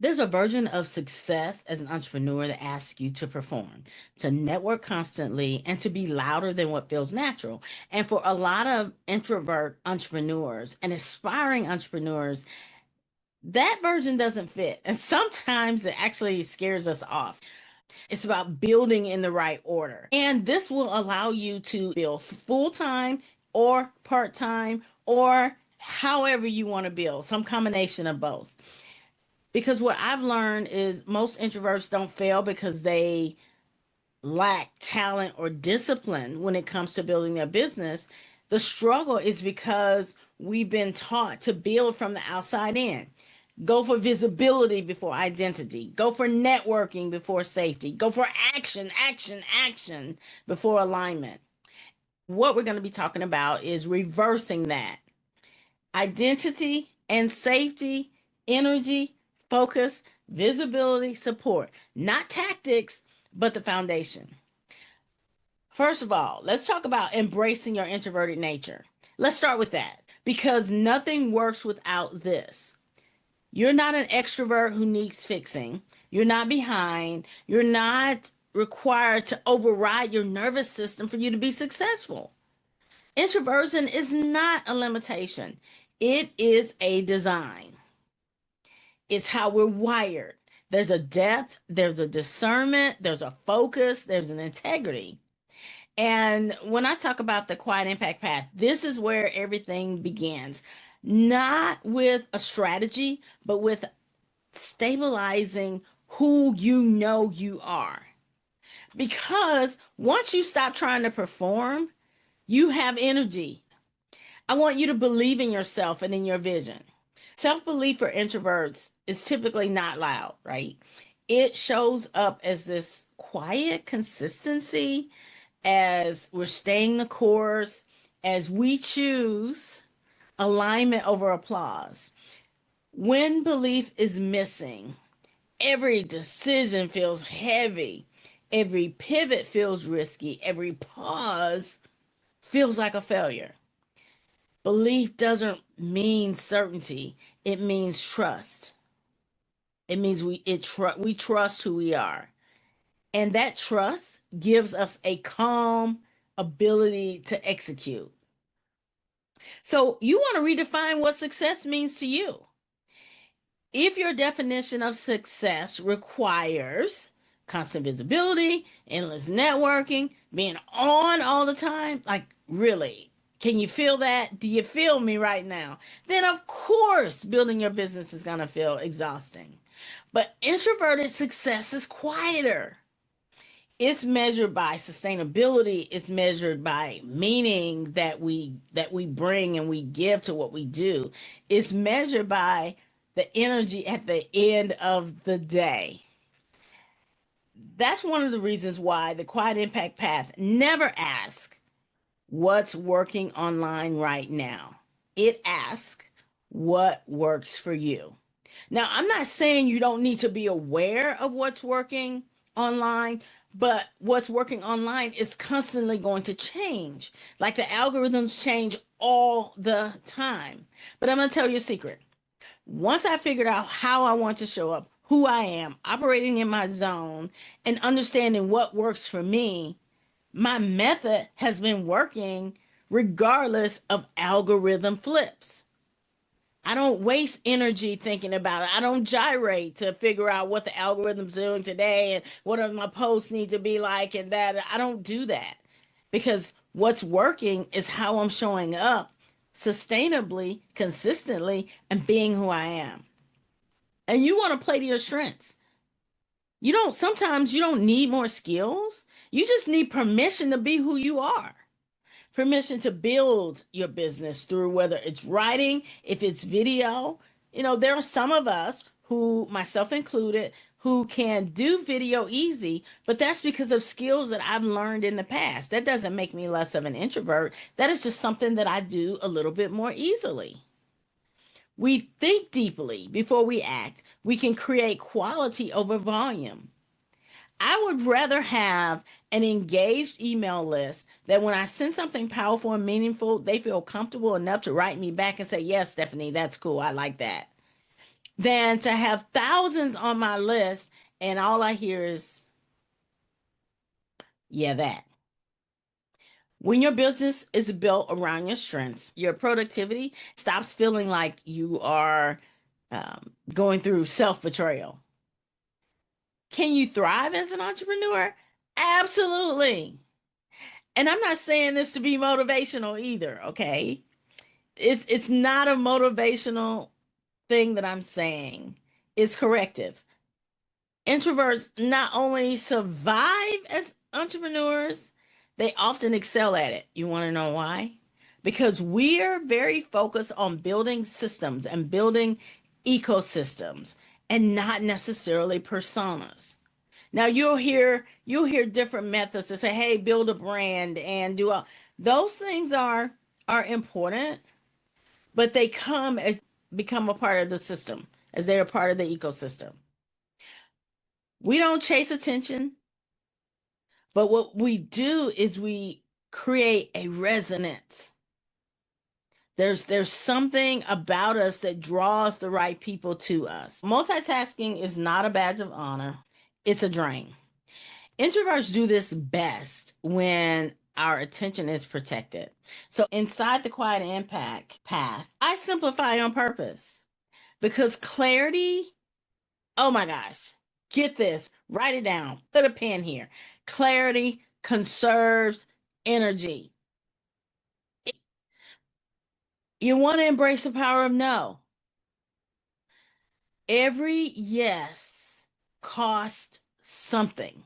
There's a version of success as an entrepreneur that asks you to perform, to network constantly, and to be louder than what feels natural. And for a lot of introvert entrepreneurs and aspiring entrepreneurs, that version doesn't fit. And sometimes it actually scares us off. It's about building in the right order. And this will allow you to build full time or part time or however you want to build, some combination of both. Because what I've learned is most introverts don't fail because they lack talent or discipline when it comes to building their business. The struggle is because we've been taught to build from the outside in. Go for visibility before identity. Go for networking before safety. Go for action, action, action before alignment. What we're going to be talking about is reversing that. Identity and safety, energy, focus, visibility, support. Not tactics, but the foundation. First of all, let's talk about embracing your introverted nature. Let's start with that because nothing works without this. You're not an extrovert who needs fixing. You're not behind. You're not required to override your nervous system for you to be successful. Introversion is not a limitation. It is a design. It's how we're wired. There's a depth, there's a discernment, there's a focus, there's an integrity. And when I talk about the quiet impact path, this is where everything begins. Not with a strategy, but with stabilizing who you know you are. Because once you stop trying to perform, you have energy. I want you to believe in yourself and in your vision. Self belief for introverts is typically not loud, right? It shows up as this quiet consistency as we're staying the course, as we choose alignment over applause. When belief is missing, every decision feels heavy, every pivot feels risky, every pause feels like a failure. Belief doesn't mean certainty, it means trust. It means we trust who we are. And that trust gives us a calm ability to execute. So you want to redefine what success means to you. If your definition of success requires constant visibility, endless networking, being on all the time, like really, can you feel that? Do you feel me right now? Then, of course, building your business is going to feel exhausting. But introverted success is quieter. It's measured by sustainability. It's measured by meaning that we bring and we give to what we do. It's measured by the energy at the end of the day. That's one of the reasons why the Quiet Impact Path never asks what's working online right now. It asks what works for you. Now, I'm not saying you don't need to be aware of what's working online, but what's working online is constantly going to change. Like the algorithms change all the time. But I'm going to tell you a secret. Once I figured out how I want to show up, who I am, operating in my zone, and understanding what works for me, my method has been working regardless of algorithm flips. I don't waste energy thinking about it. I don't gyrate to figure out what the algorithm's doing today and what are my posts need to be like and that. I don't do that because what's working is how I'm showing up sustainably, consistently, and being who I am. And you want to play to your strengths. Sometimes you don't need more skills. You just need permission to be who you are. Permission to build your business through whether it's writing, if it's video. There are some of us who, myself included, who can do video easy, but that's because of skills that I've learned in the past. That doesn't make me less of an introvert. That is just something that I do a little bit more easily. We think deeply before we act. We can create quality over volume. I would rather have an engaged email list that when I send something powerful and meaningful, they feel comfortable enough to write me back and say, yes, Stephanie, that's cool. I like that. than to have thousands on my list and all I hear is, yeah, that. When your business is built around your strengths, your productivity stops feeling like you are going through self betrayal. Can you thrive as an entrepreneur? Absolutely. And I'm not saying this to be motivational either, okay? It's not a motivational thing that I'm saying. It's corrective. Introverts not only survive as entrepreneurs, they often excel at it. You want to know why? Because we are very focused on building systems and building ecosystems and not necessarily personas. Now you'll hear different methods that say, "Hey, build a brand and do all." Those things are important, but they come as become a part of the system as they're a part of the ecosystem. We don't chase attention, but what we do is we create a resonance. There's something about us that draws the right people to us. Multitasking is not a badge of honor. It's a drain. Introverts do this best when our attention is protected. So inside the quiet impact path, I simplify on purpose because clarity, oh my gosh, get this, write it down, put a pen here. Clarity conserves energy. You want to embrace the power of no. Every yes costs something.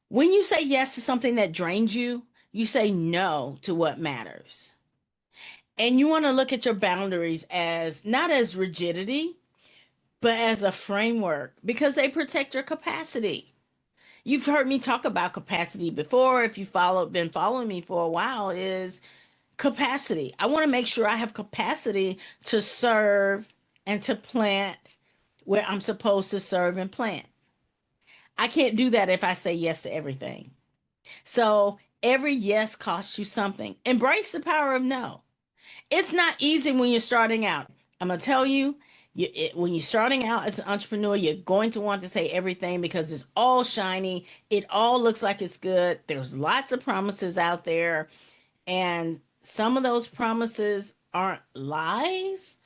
When you say yes to something that drains you, you say no to what matters. And you want to look at your boundaries as not as rigidity, but as a framework because they protect your capacity. You've heard me talk about capacity before. If you been following me for a while, is capacity. I want to make sure I have capacity to serve and to plant where I'm supposed to serve and plant. I can't do that if I say yes to everything. So every yes costs you something. Embrace the power of no. It's not easy when you're starting out. I'm going to tell you, when you're starting out as an entrepreneur, you're going to want to say everything because it's all shiny. It all looks like it's good. There's lots of promises out there. And some of those promises aren't lies,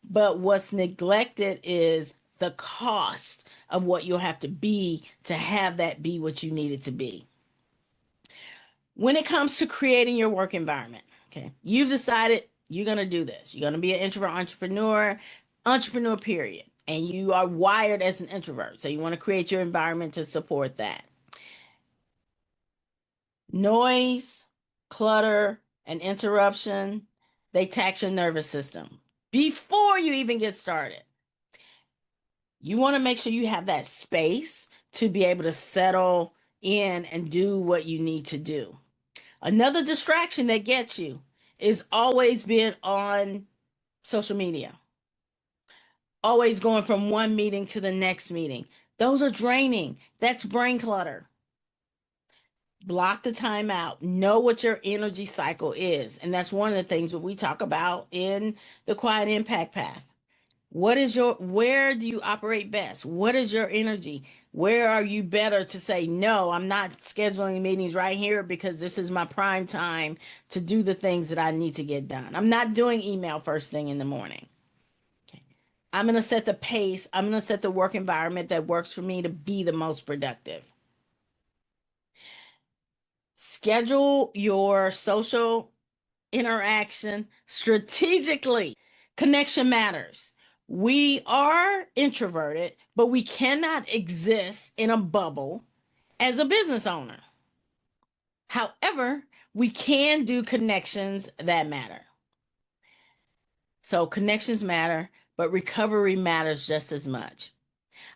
but what's neglected is the cost of what you'll have to be to have that be what you need it to be. When it comes to creating your work environment, okay, you've decided you're going to do this. You're going to be an introvert entrepreneur, period. And you are wired as an introvert. So you want to create your environment to support that. Noise, clutter, and interruption, they tax your nervous system before you even get started. You want to make sure you have that space to be able to settle in and do what you need to do. Another distraction that gets you is always being on social media, always going from one meeting to the next meeting. Those are draining. That's brain clutter. Block the time out. Know what your energy cycle is. And that's one of the things that we talk about in the quiet impact path. Where do you operate best? What is your energy? Where are you better to say, no, I'm not scheduling meetings right here because this is my prime time to do the things that I need to get done. I'm not doing email first thing in the morning. Okay. I'm going to set the pace. I'm going to set the work environment that works for me to be the most productive. Schedule your social interaction strategically. Connection matters. We are introverted, but we cannot exist in a bubble as a business owner. However, we can do connections that matter. So connections matter, but recovery matters just as much.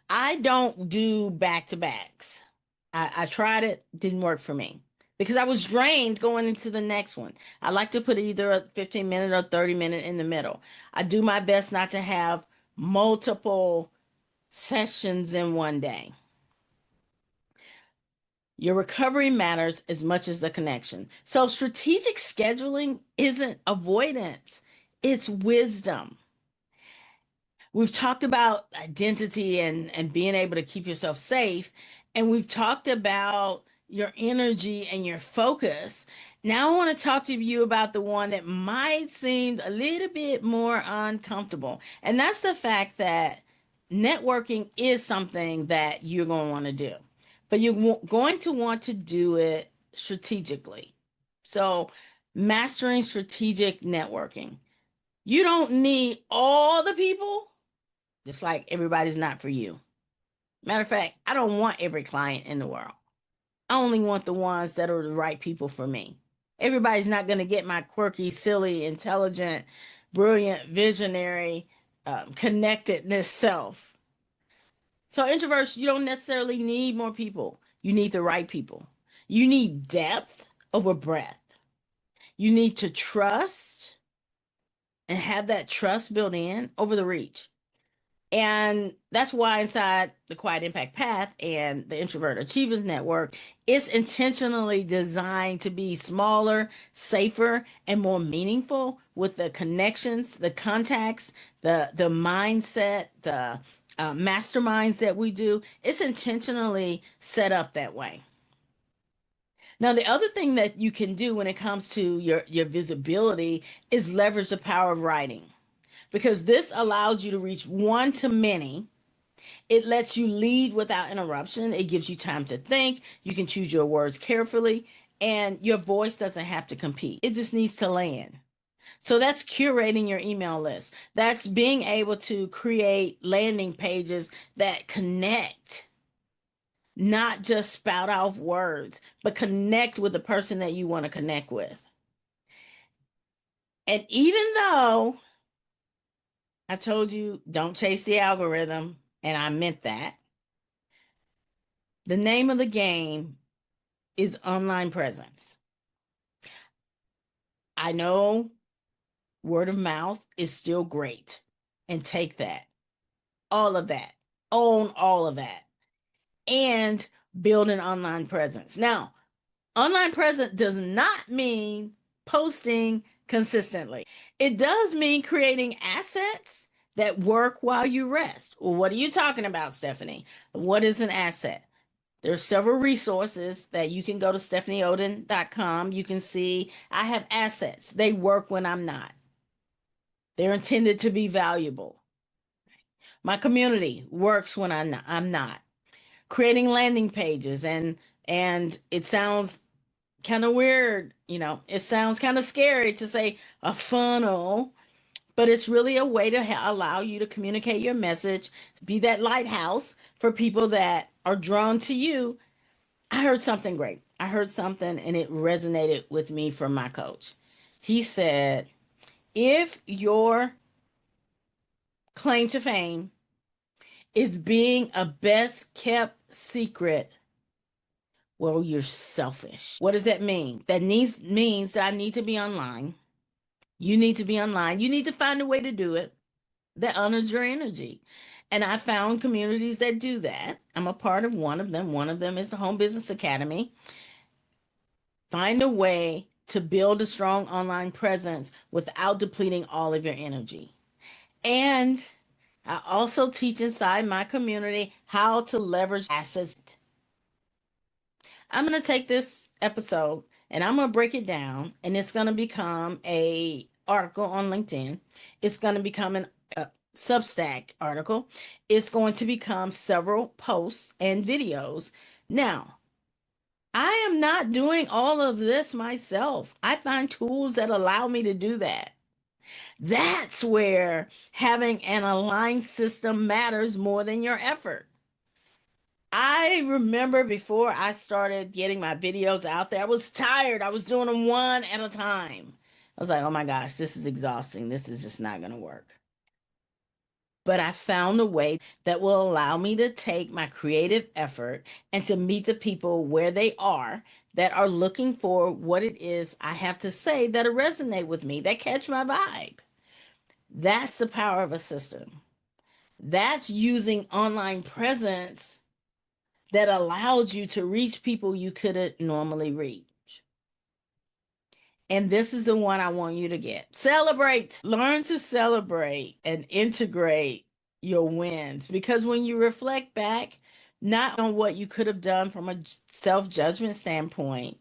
I don't do back to backs. I tried it, didn't work for me because I was drained going into the next one. I like to put either a 15-minute or 30-minute in the middle. I do my best not to have multiple sessions in one day. Your recovery matters as much as the connection. So strategic scheduling isn't avoidance, it's wisdom. We've talked about identity and being able to keep yourself safe. And we've talked about your energy and your focus. Now I want to talk to you about the one that might seem a little bit more uncomfortable. And that's the fact that networking is something that you're going to want to do, but you're going to want to do it strategically. So, mastering strategic networking. You don't need all the people, just like everybody's not for you. Matter of fact, I don't want every client in the world. I only want the ones that are the right people for me. Everybody's not going to get my quirky, silly, intelligent, brilliant, visionary, connectedness self. So, introverts, you don't necessarily need more people. You need the right people. You need depth over breadth. You need to trust and have that trust built in over the reach. And that's why inside the Quiet Impact Path and the Introvert Achievers Network, it's intentionally designed to be smaller, safer, and more meaningful with the connections, the contacts, the mindset, the masterminds that we do. It's intentionally set up that way. Now, the other thing that you can do when it comes to your visibility is leverage the power of writing, because this allows you to reach one to many. It lets you lead without interruption. It gives you time to think. You can choose your words carefully, and your voice doesn't have to compete. It just needs to land. So that's curating your email list. That's being able to create landing pages that connect, not just spout off words, but connect with the person that you want to connect with. And even though I told you don't chase the algorithm, and I meant that, the name of the game is online presence. I know word of mouth is still great, and take that, all of that, own all of that, and build an online presence. Now, online presence does not mean posting consistently. It does mean creating assets that work while you rest. Well, what are you talking about, Stephanie? What is an asset? There's several resources that you can go to stephanieoden.com. You can see I have assets. They work when I'm not. They're intended to be valuable. My community works when I'm not. Creating landing pages and it sounds kind of weird, it sounds kind of scary to say a funnel, but it's really a way to allow you to communicate your message, be that lighthouse for people that are drawn to you. I heard something great. I heard something and it resonated with me from my coach. He said, if your claim to fame is being a best kept secret, well, you're selfish. What does that mean? That means that I need to be online. You need to be online. You need to find a way to do it that honors your energy. And I found communities that do that. I'm a part of one of them. One of them is the Home Business Academy. Find a way to build a strong online presence without depleting all of your energy. And I also teach inside my community how to leverage assets. I'm going to take this episode and I'm going to break it down, and it's going to become a article on LinkedIn. It's going to become a Substack article. It's going to become several posts and videos. Now, I am not doing all of this myself. I find tools that allow me to do that. That's where having an aligned system matters more than your effort. I remember before I started getting my videos out there, I was tired. I was doing them one at a time. I was like, oh my gosh, this is exhausting. This is just not going to work. But I found a way that will allow me to take my creative effort and to meet the people where they are that are looking for what it is I have to say that'll resonate with me, that catch my vibe. That's the power of a system. That's using online presence that allows you to reach people you couldn't normally reach. And this is the one I want you to get. Celebrate. Learn to celebrate and integrate your wins. Because when you reflect back, not on what you could have done from a self-judgment standpoint,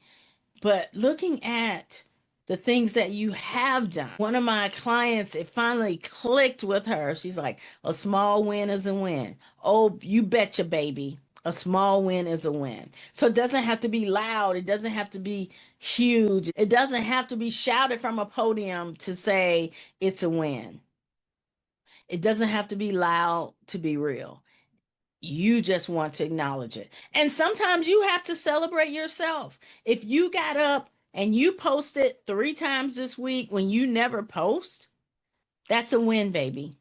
but looking at the things that you have done. One of my clients, it finally clicked with her. She's like, a small win is a win. Oh, you betcha, baby. A small win is a win. So it doesn't have to be loud. It doesn't have to be huge. It doesn't have to be shouted from a podium to say it's a win. It doesn't have to be loud to be real. You just want to acknowledge it. And sometimes you have to celebrate yourself. If you got up and you posted 3 times this week when you never post, that's a win, baby.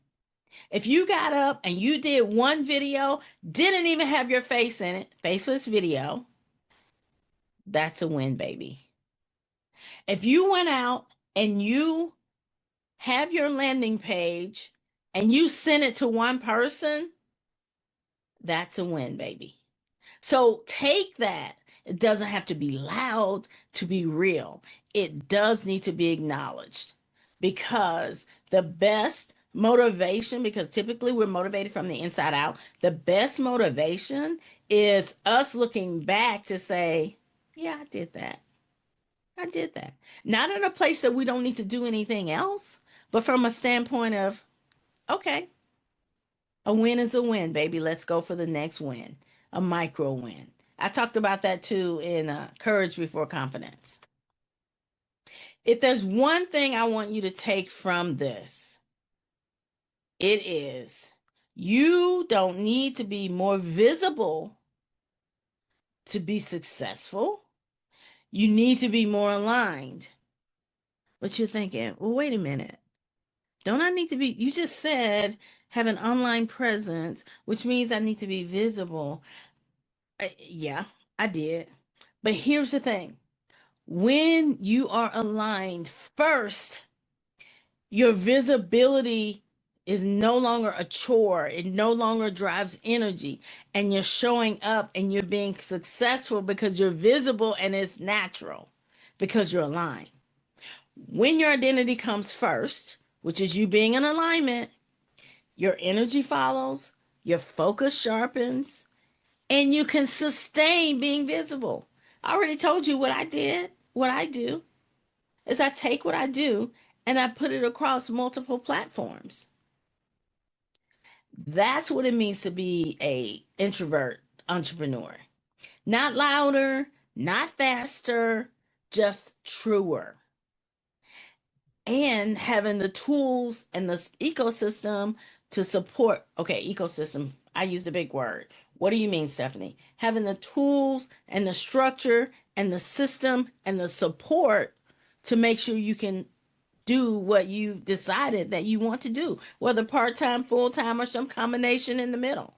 If you got up and you did one video, didn't even have your face in it, faceless video, that's a win, baby. If you went out and you have your landing page and you sent it to one person, that's a win, baby. So take that. It doesn't have to be loud to be real. It does need to be acknowledged because the best motivation, because typically we're motivated from the inside out, the best motivation is us looking back to say, yeah, I did that. I did that. Not in a place that we don't need to do anything else, but from a standpoint of, okay, a win is a win, baby. Let's go for the next win, a micro win. I talked about that too in Courage Before Confidence. If there's one thing I want you to take from this, it is you don't need to be more visible to be successful. You need to be more aligned. But you're thinking, well, wait a minute. Don't I need to be? You just said have an online presence, which means I need to be visible. Yeah, I did. But here's the thing, when you are aligned first, your visibility is no longer a chore. It no longer drives energy. And you're showing up and you're being successful because you're visible and it's natural because you're aligned. When your identity comes first, which is you being in alignment, your energy follows, your focus sharpens, and you can sustain being visible. I already told you what I did. What I do is I take what I do and I put it across multiple platforms. That's what it means to be a introvert entrepreneur. Not louder, not faster, just truer. And having the tools and the ecosystem to support. Okay, ecosystem. I used a big word. What do you mean, Stephanie? Having the tools and the structure and the system and the support to make sure you can do what you've decided that you want to do, whether part-time, full-time, or some combination in the middle.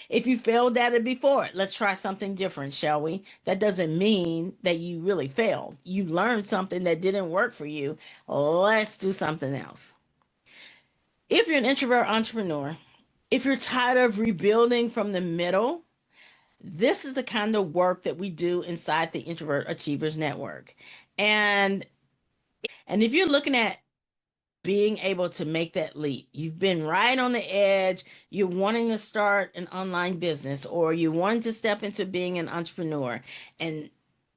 If you failed at it before, let's try something different, shall we? That doesn't mean that you really failed. You learned something that didn't work for you. Let's do something else. If you're an introvert entrepreneur, if you're tired of rebuilding from the middle, this is the kind of work that we do inside the Introvert Achievers Network. And if you're looking at being able to make that leap. You've been right on the edge. You're wanting to start an online business or you want to step into being an entrepreneur and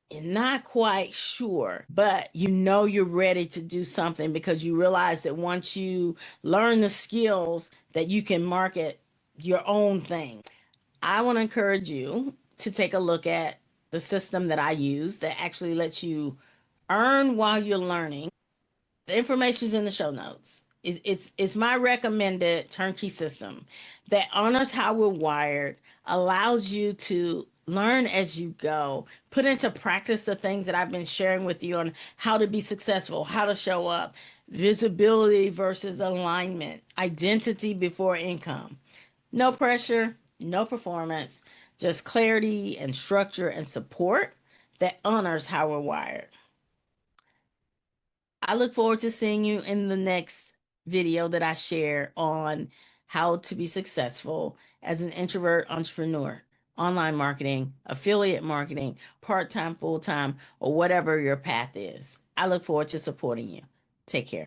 you're not quite sure, but you know you're ready to do something because you realize that once you learn the skills that you can market your own thing. I want to encourage you to take a look at the system that I use that actually lets you earn while you're learning. The information is in the show notes. It's my recommended turnkey system that honors how we're wired, allows you to learn as you go, put into practice the things that I've been sharing with you on how to be successful, how to show up, visibility versus alignment, identity before income. No pressure, no performance, just clarity and structure and support that honors how we're wired. I look forward to seeing you in the next video that I share on how to be successful as an introvert entrepreneur, online marketing, affiliate marketing, part-time, full-time, or whatever your path is. I look forward to supporting you. Take care.